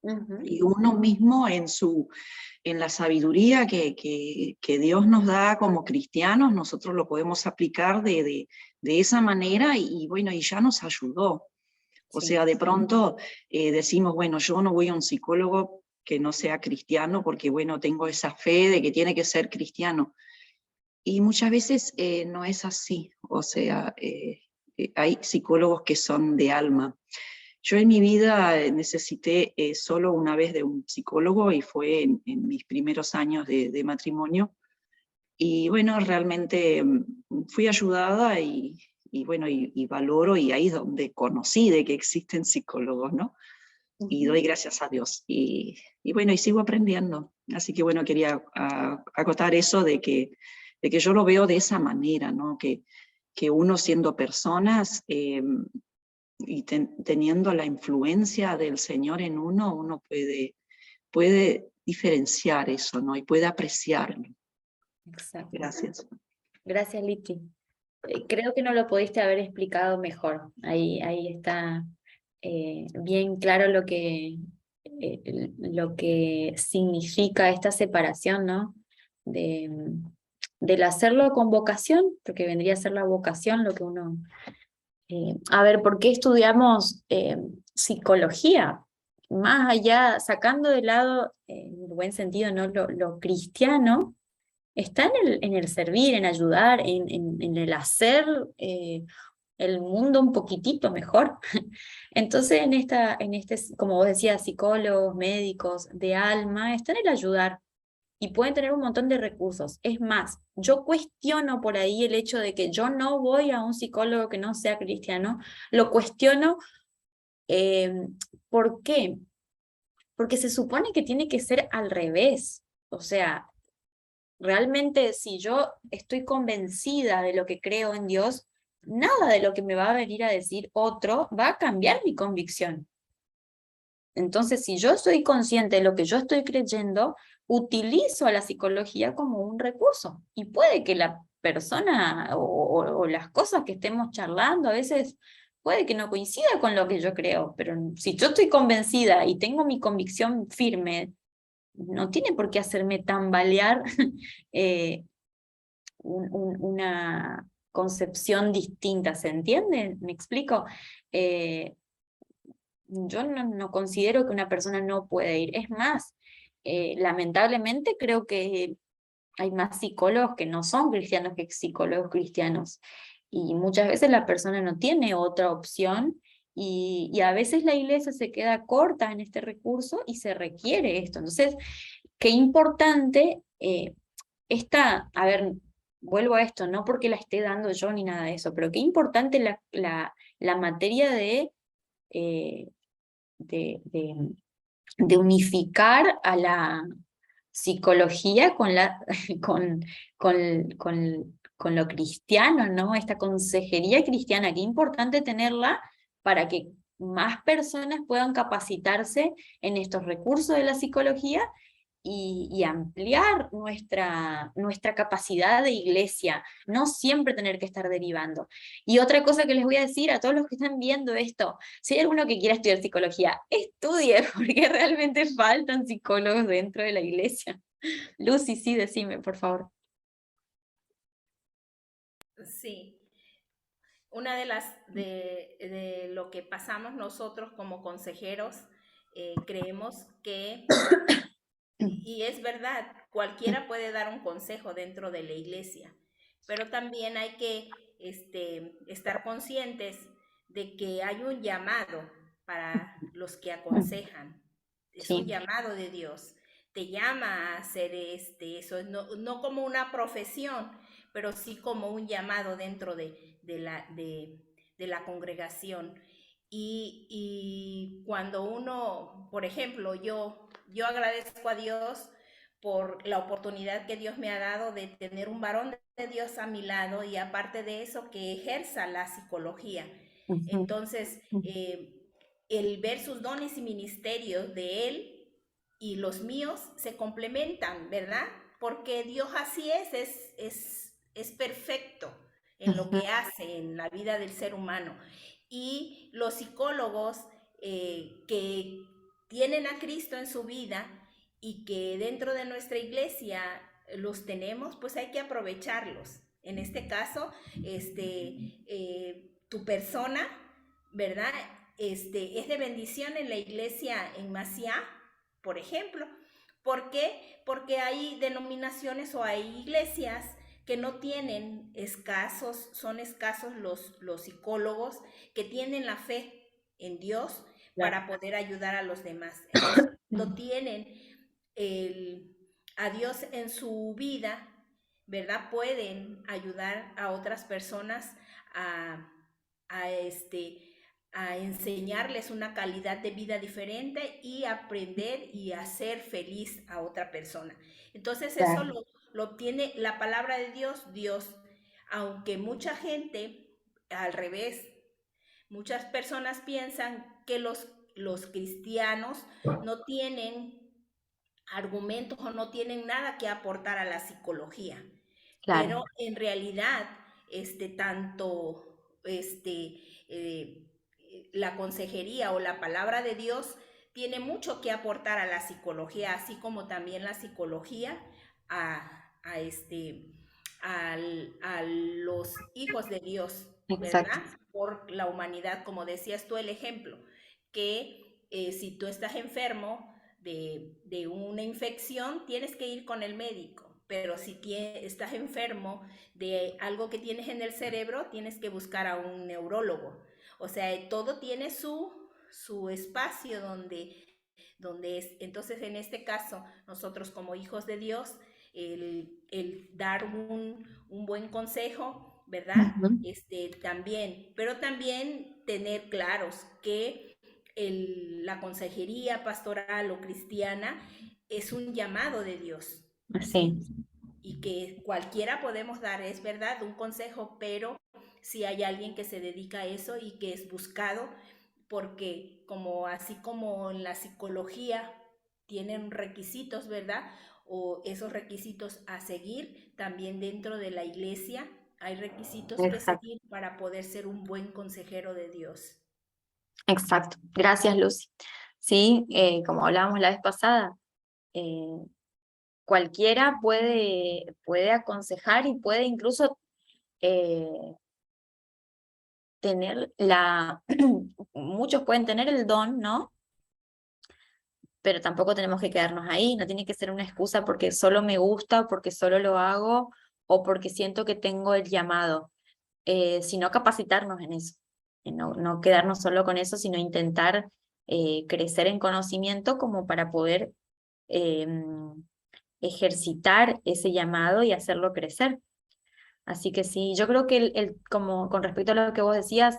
Ujú. Y uno mismo en la sabiduría que Dios nos da como cristianos, nosotros lo podemos aplicar de esa manera y bueno, y ya nos ayudó. O Sí. sea, de pronto decimos, bueno, yo no voy a un psicólogo que no sea cristiano porque, bueno, tengo esa fe de que tiene que ser cristiano. Y muchas veces no es así. O sea, hay psicólogos que son de alma. Yo en mi vida necesité solo una vez de un psicólogo y fue en mis primeros años de matrimonio. Y bueno, realmente fui ayudada y bueno, y valoro, y ahí es donde conocí de que existen psicólogos, ¿no? Y Ujú. doy gracias a Dios. Y bueno, y sigo aprendiendo. Así que bueno, quería acotar eso de que yo lo veo de esa manera, ¿no? Que uno siendo personas y teniendo la influencia del Señor en uno, uno puede diferenciar eso, ¿no? Y puede apreciarlo. Exacto. Gracias. Gracias, Liti. Creo que no lo pudiste haber explicado mejor. Ahí está bien claro lo que significa esta separación, ¿no? De, del hacerlo con vocación, porque vendría a ser la vocación lo que uno... a ver, ¿por qué estudiamos psicología? Más allá, sacando de lado, en el buen sentido, ¿no? Lo cristiano, está en el servir, en ayudar, en el hacer el mundo un poquitito mejor. Entonces, como vos decías, psicólogos, médicos de alma, están en el ayudar y pueden tener un montón de recursos. Es más, yo cuestiono por ahí el hecho de que yo no voy a un psicólogo que no sea cristiano, lo cuestiono. eh, ¿Por qué? Porque se supone que tiene que ser al revés. O sea, realmente, si yo estoy convencida de lo que creo en Dios, nada de lo que me va a venir a decir otro va a cambiar mi convicción. Entonces, si yo soy consciente de lo que yo estoy creyendo, utilizo a la psicología como un recurso. Y puede que la persona o las cosas que estemos charlando a veces puede que no coincida con lo que yo creo, pero si yo estoy convencida y tengo mi convicción firme, no tiene por qué hacerme tambalear eh, una concepción distinta, ¿se entiende? ¿Me explico? Yo no considero que una persona no puede ir. Es más, lamentablemente creo que hay más psicólogos que no son cristianos que psicólogos cristianos. Y muchas veces la persona no tiene otra opción y a veces la iglesia se queda corta en este recurso y se requiere esto. Entonces, qué importante a ver, vuelvo a esto, no porque la esté dando yo ni nada de eso, pero qué importante la materia eh, de, de, de unificar a la psicología con, con lo cristiano, ¿no? Esta consejería cristiana, qué importante tenerla para que más personas puedan capacitarse en estos recursos de la psicología y ampliar nuestra capacidad de iglesia, no siempre tener que estar derivando. Y otra cosa que les voy a decir a todos los que están viendo esto, si hay alguno que quiera estudiar psicología, estudie, porque realmente faltan psicólogos dentro de la iglesia. Lucy, sí, decime, por favor. Sí, una de lo que pasamos nosotros como consejeros, creemos que, y es verdad, cualquiera puede dar un consejo dentro de la iglesia, pero también hay que estar conscientes de que hay un llamado para los que aconsejan. Es un Sí, llamado de Dios. Te llama a hacer eso, no como una profesión, pero sí como un llamado dentro de la congregación. Y cuando uno, por ejemplo, yo agradezco a Dios por la oportunidad que Dios me ha dado de tener un varón de Dios a mi lado y aparte de eso que ejerza la psicología. ujú, Entonces, el ver sus dones y ministerios de él y los míos se complementan, ¿verdad? Porque Dios así es perfecto en lo ujú, que hace en la vida del ser humano. Y los psicólogos que tienen a Cristo en su vida y que dentro de nuestra iglesia los tenemos, pues hay que aprovecharlos. En este caso, tu persona, ¿verdad? Es de bendición en la iglesia en Maciá, por ejemplo. ¿Por qué? Porque hay denominaciones o hay iglesias que no tienen son escasos los psicólogos que tienen la fe en Dios claro. para poder ayudar a los demás. Entonces, no tienen a Dios en su vida, ¿verdad? Pueden ayudar a otras personas a, a, a enseñarles una calidad de vida diferente y aprender y hacer feliz a otra persona. Entonces eso Claro. lo obtiene la palabra de Dios, Dios, aunque mucha gente, al revés, muchas personas piensan que los cristianos no tienen argumentos o no tienen nada que aportar a la psicología, Claro, pero en realidad, tanto la consejería o la palabra de Dios tiene mucho que aportar a la psicología, así como también la psicología a, este, a los hijos de Dios, exacto. ¿verdad? Por la humanidad, como decías tú el ejemplo, que si tú estás enfermo de una infección, tienes que ir con el médico. Pero si estás enfermo de algo que tienes en el cerebro, tienes que buscar a un neurólogo. O sea, todo tiene su espacio donde es. Entonces, en este caso, nosotros como hijos de Dios, el dar un buen consejo, ¿verdad? Ujú, También, pero también tener claros que la consejería pastoral o cristiana es un llamado de Dios, sí, ¿sí? Y que cualquiera podemos dar, es verdad, un consejo, pero si hay alguien que se dedica a eso y que es buscado, porque así como en la psicología tienen requisitos, ¿verdad? O esos requisitos a seguir, también dentro de la iglesia hay requisitos que exacto, seguir para poder ser un buen consejero de Dios. exacto. Gracias, Lucy. Sí, como hablábamos la vez pasada, eh, cualquiera puede aconsejar y puede incluso eh, tener muchos pueden tener el don, ¿no? Pero tampoco tenemos que quedarnos ahí, no tiene que ser una excusa porque solo me gusta, porque solo lo hago o porque siento que tengo el llamado, sino capacitarnos en eso, no quedarnos solo con eso, sino intentar crecer en conocimiento como para poder ejercitar ese llamado y hacerlo crecer. Así que sí, yo creo que como con respecto a lo que vos decías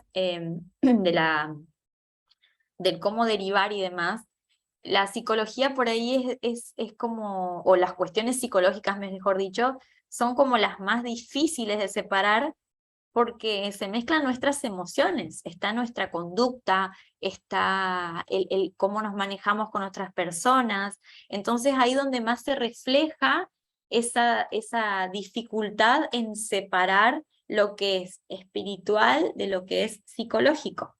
del cómo derivar y demás, la psicología por ahí es como, o las cuestiones psicológicas, mejor dicho, son como las más difíciles de separar porque se mezclan nuestras emociones, está nuestra conducta, está el cómo nos manejamos con otras personas, entonces ahí donde más se refleja esa dificultad en separar lo que es espiritual de lo que es psicológico.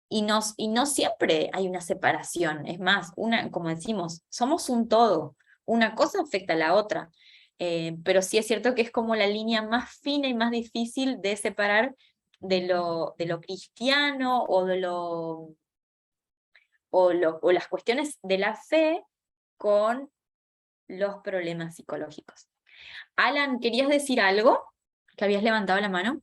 Y no siempre hay una separación, es más, como decimos, somos un todo, una cosa afecta a la otra, pero sí es cierto que es como la línea más fina y más difícil de separar de lo cristiano o las cuestiones de la fe con los problemas psicológicos. Alan, ¿querías decir algo? que habías levantado la mano.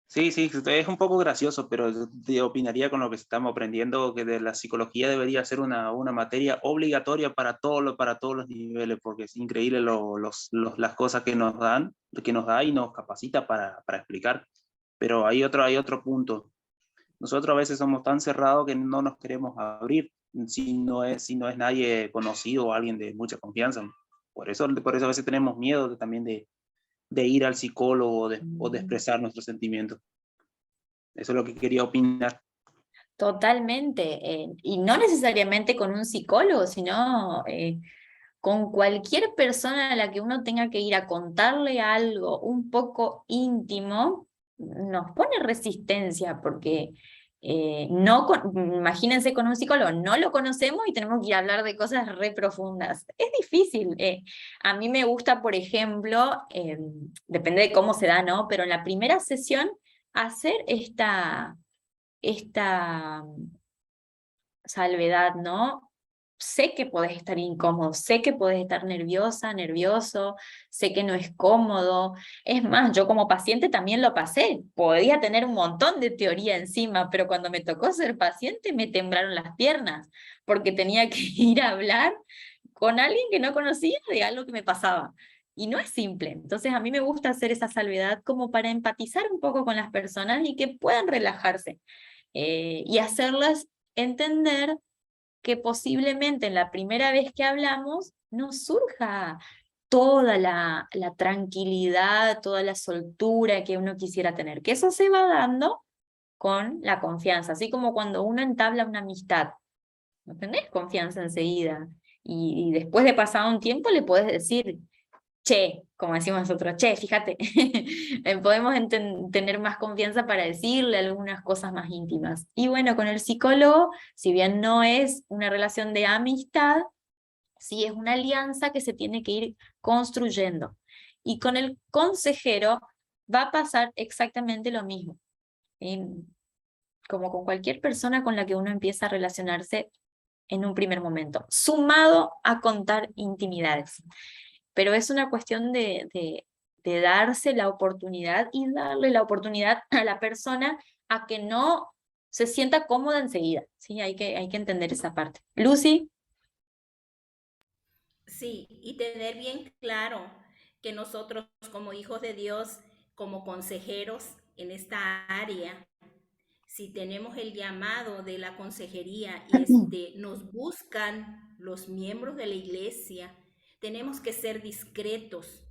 Sí, es un poco gracioso, pero yo opinaría con lo que estamos aprendiendo, que de la psicología debería ser una materia obligatoria para todos los niveles, porque es increíble las cosas que nos da y nos capacita para explicar. Pero hay otro punto. Nosotros a veces somos tan cerrados que no nos queremos abrir si no es nadie conocido o alguien de mucha confianza. Por eso a veces tenemos miedo también de ir al psicólogo o de expresar nuestros sentimientos. Eso es lo que quería opinar. Totalmente, y no necesariamente con un psicólogo, sino con cualquier persona a la que uno tenga que ir a contarle algo un poco íntimo, nos pone resistencia, porque imagínense con un psicólogo, no lo conocemos y tenemos que ir a hablar de cosas re profundas. Es difícil. A mí me gusta, por ejemplo, depende de cómo se da, ¿no? Pero en la primera sesión hacer esta salvedad, ¿no? Sé que podés estar incómodo, sé que podés estar nerviosa, nervioso, sé que no es cómodo. Es más, yo como paciente también lo pasé. Podía tener un montón de teoría encima, pero cuando me tocó ser paciente me temblaron las piernas, porque tenía que ir a hablar con alguien que no conocía de algo que me pasaba. Y no es simple. Entonces a mí me gusta hacer esa salvedad como para empatizar un poco con las personas y que puedan relajarse. Y hacerlas entender que posiblemente en la primera vez que hablamos no surja toda la tranquilidad, toda la soltura que uno quisiera tener, que eso se va dando con la confianza, así como cuando uno entabla una amistad, no tenés confianza enseguida, y después de pasado un tiempo le podés decir, che, como decimos nosotros, che, fíjate, podemos tener más confianza para decirle algunas cosas más íntimas. Y bueno, con el psicólogo, si bien no es una relación de amistad, sí es una alianza que se tiene que ir construyendo. Y con el consejero va a pasar exactamente lo mismo. Como con cualquier persona con la que uno empieza a relacionarse en un primer momento, sumado a contar intimidades. Pero es una cuestión de darse la oportunidad y darle la oportunidad a la persona a que no se sienta cómoda enseguida, ¿sí? Hay que entender esa parte. Lucy. Sí, y tener bien claro que nosotros como hijos de Dios, como consejeros en esta área, si tenemos el llamado de la consejería y nos buscan los miembros de la iglesia, tenemos que ser discretos,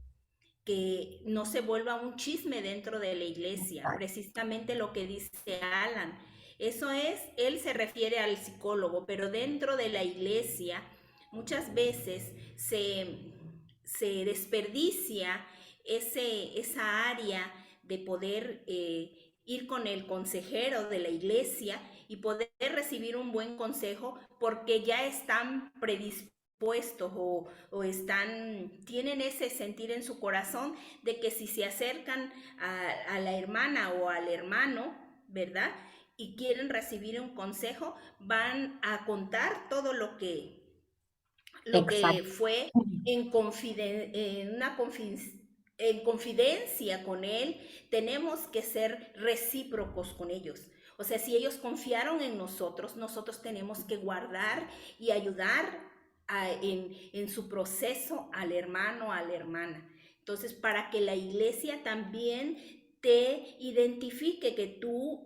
que no se vuelva un chisme dentro de la iglesia, precisamente lo que dice Alan. Eso es, él se refiere al psicólogo, pero dentro de la iglesia muchas veces se desperdicia esa área de poder ir con el consejero de la iglesia y poder recibir un buen consejo porque ya están predispuestos o tienen ese sentir en su corazón de que si se acercan a la hermana o al hermano, ¿verdad? Y quieren recibir un consejo, van a contar todo lo que Exacto. fue en confidencia con él. Tenemos que ser recíprocos con ellos. O sea, si ellos confiaron en nosotros, nosotros tenemos que guardar y ayudar en su proceso al hermano, a la hermana. Entonces, para que la iglesia también te identifique que tú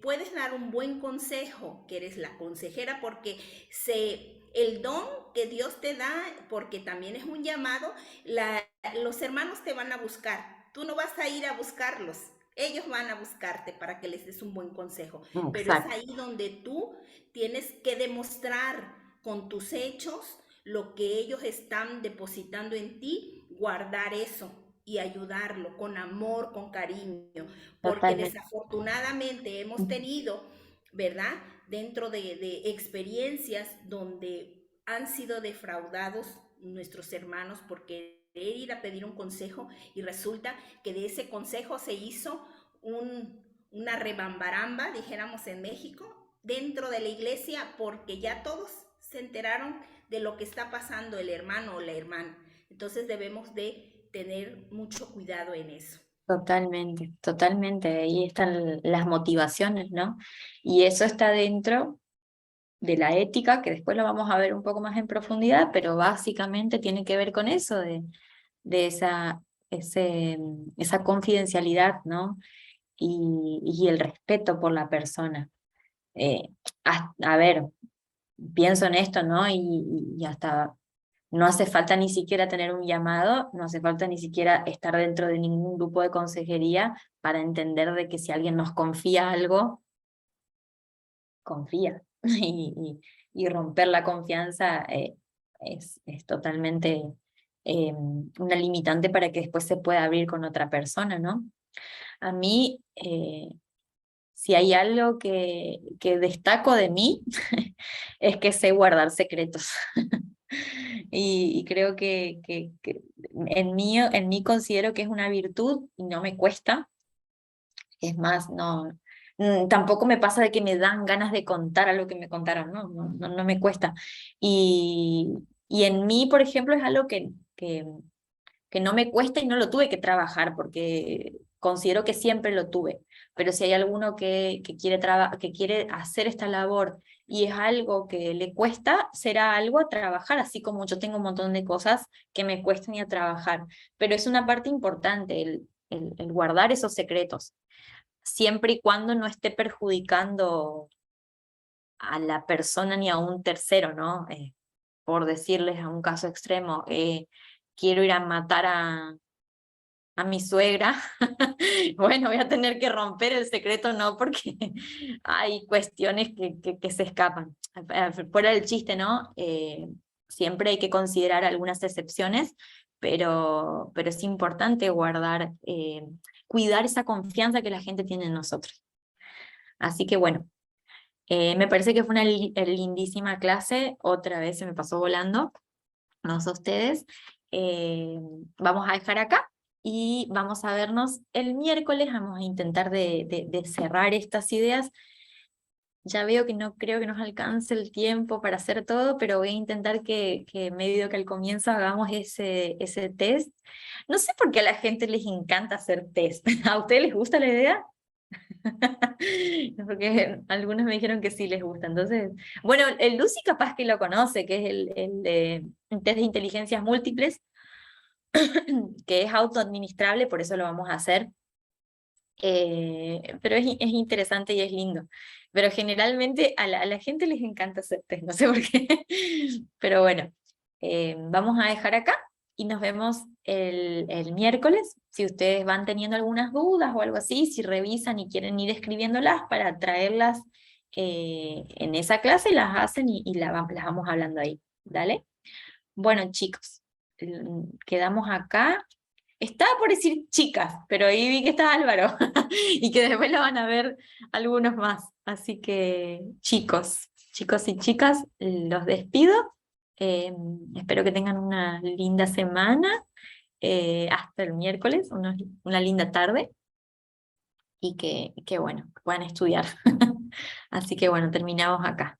puedes dar un buen consejo, que eres la consejera, porque el don que Dios te da, porque también es un llamado, los hermanos te van a buscar. Tú no vas a ir a buscarlos. Ellos van a buscarte para que les des un buen consejo. Exacto. Pero es ahí donde tú tienes que demostrar con tus hechos lo que ellos están depositando en ti, guardar eso y ayudarlo con amor, con cariño, porque Totalmente. desafortunadamente hemos tenido, ¿verdad? Dentro de experiencias donde han sido defraudados nuestros hermanos por querer ir a pedir un consejo y resulta que de ese consejo se hizo una rebambaramba, dijéramos en México, dentro de la iglesia porque ya todos se enteraron de lo que está pasando el hermano o la hermana. Entonces debemos de tener mucho cuidado en eso. Totalmente, totalmente. Ahí están las motivaciones, ¿no? Y eso está dentro de la ética, que después lo vamos a ver un poco más en profundidad, pero básicamente tiene que ver con eso, de esa confidencialidad, ¿no? Y el respeto por la persona. A ver, pienso en esto, ¿no? Y hasta no hace falta ni siquiera tener un llamado, no hace falta ni siquiera estar dentro de ningún grupo de consejería para entender de que si alguien nos confía algo, confía. Y romper la confianza es totalmente una limitante para que después se pueda abrir con otra persona, ¿no? A mí, si hay algo que destaco de mí, es que sé guardar secretos. Y creo que en mí considero que es una virtud y no me cuesta. Es más, no, tampoco me pasa de que me dan ganas de contar algo que me contaron, no me cuesta. Y en mí, por ejemplo, es algo que no me cuesta y no lo tuve que trabajar porque considero que siempre lo tuve. Pero si hay alguno que quiere hacer esta labor y es algo que le cuesta, será algo a trabajar, así como yo tengo un montón de cosas que me cuestan y a trabajar. Pero es una parte importante el guardar esos secretos, siempre y cuando no esté perjudicando a la persona ni a un tercero, ¿no? Por decirles a un caso extremo, quiero ir a matar a mi suegra, bueno, voy a tener que romper el secreto, no, porque hay cuestiones que se escapan. Fuera del chiste, ¿no? Siempre hay que considerar algunas excepciones, pero es importante guardar, cuidar esa confianza que la gente tiene en nosotros. Así que bueno, me parece que fue una lindísima clase, otra vez se me pasó volando, no sé ustedes. Vamos a dejar acá y vamos a vernos el miércoles, vamos a intentar de cerrar estas ideas. Ya veo que no creo que nos alcance el tiempo para hacer todo, pero voy a intentar que medio que al comienzo hagamos ese test. No sé por qué a la gente les encanta hacer test. ¿A ustedes les gusta la idea? Porque algunos me dijeron que sí les gusta. Entonces, bueno, el Lucy capaz que lo conoce, que es el test de inteligencias múltiples, que es autoadministrable, por eso lo vamos a hacer. Pero es interesante y es lindo. Pero generalmente a la gente les encanta hacer test, no sé por qué. Pero bueno, vamos a dejar acá y nos vemos el miércoles. Si ustedes van teniendo algunas dudas o algo así, si revisan y quieren ir escribiéndolas para traerlas en esa clase, las hacen y las vamos hablando ahí. ¿Dale? Bueno, chicos, quedamos acá. Estaba por decir chicas, pero ahí vi que está Álvaro y que después lo van a ver algunos más. Así que chicos y chicas, los despido. Espero que tengan una linda semana. Hasta el miércoles, una linda tarde y que bueno, puedan estudiar. Así que bueno, terminamos acá.